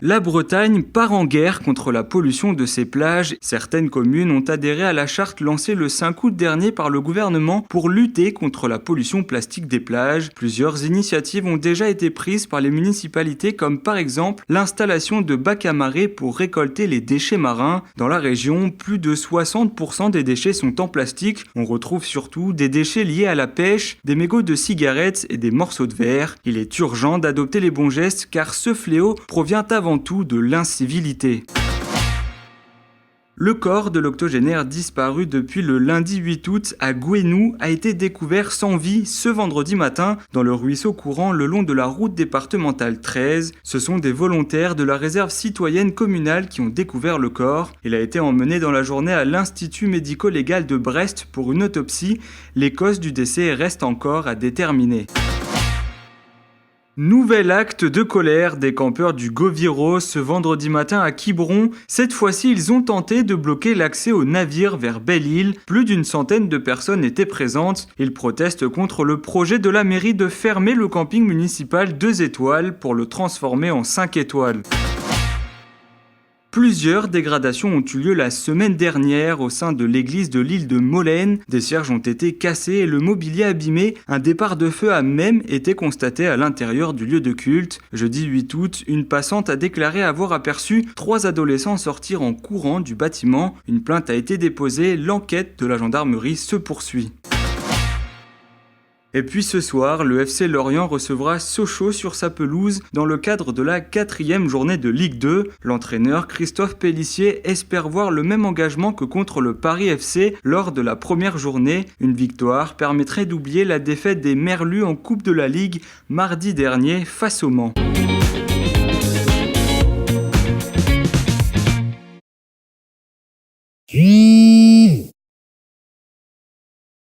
La Bretagne part en guerre contre la pollution de ses plages. Certaines communes ont adhéré à la charte lancée le 5 août dernier par le gouvernement pour lutter contre la pollution plastique des plages. Plusieurs initiatives ont déjà été prises par les municipalités, comme par exemple l'installation de bacs à marée pour récolter les déchets marins. Dans la région, plus de 60% des déchets sont en plastique. On retrouve surtout des déchets liés à la pêche, des mégots de cigarettes et des morceaux de verre. Il est urgent d'adopter les bons gestes car ce fléau provient avant tout de l'incivilité. Le corps de l'octogénaire disparu depuis le lundi 8 août à Gouesnou a été découvert sans vie ce vendredi matin dans le ruisseau courant le long de la route départementale 13. Ce sont des volontaires de la réserve citoyenne communale qui ont découvert le corps. Il a été emmené dans la journée à l'Institut médico-légal de Brest pour une autopsie. Les causes du décès restent encore à déterminer. Nouvel acte de colère des campeurs du Goviro ce vendredi matin à Quiberon. Cette fois-ci, ils ont tenté de bloquer l'accès aux navires vers Belle-Île. Plus d'une centaine de personnes étaient présentes. Ils protestent contre le projet de la mairie de fermer le camping municipal 2 étoiles pour le transformer en 5 étoiles. Plusieurs dégradations ont eu lieu la semaine dernière au sein de l'église de l'île de Molène. Des cierges ont été cassés et le mobilier abîmé. Un départ de feu a même été constaté à l'intérieur du lieu de culte. Jeudi 8 août, une passante a déclaré avoir aperçu 3 adolescents sortir en courant du bâtiment. Une plainte a été déposée, l'enquête de la gendarmerie se poursuit. Et puis ce soir, le FC Lorient recevra Sochaux sur sa pelouse dans le cadre de la 4e journée de Ligue 2. L'entraîneur Christophe Pélissier espère voir le même engagement que contre le Paris FC lors de la première journée. Une victoire permettrait d'oublier la défaite des Merlus en Coupe de la Ligue mardi dernier face au Mans.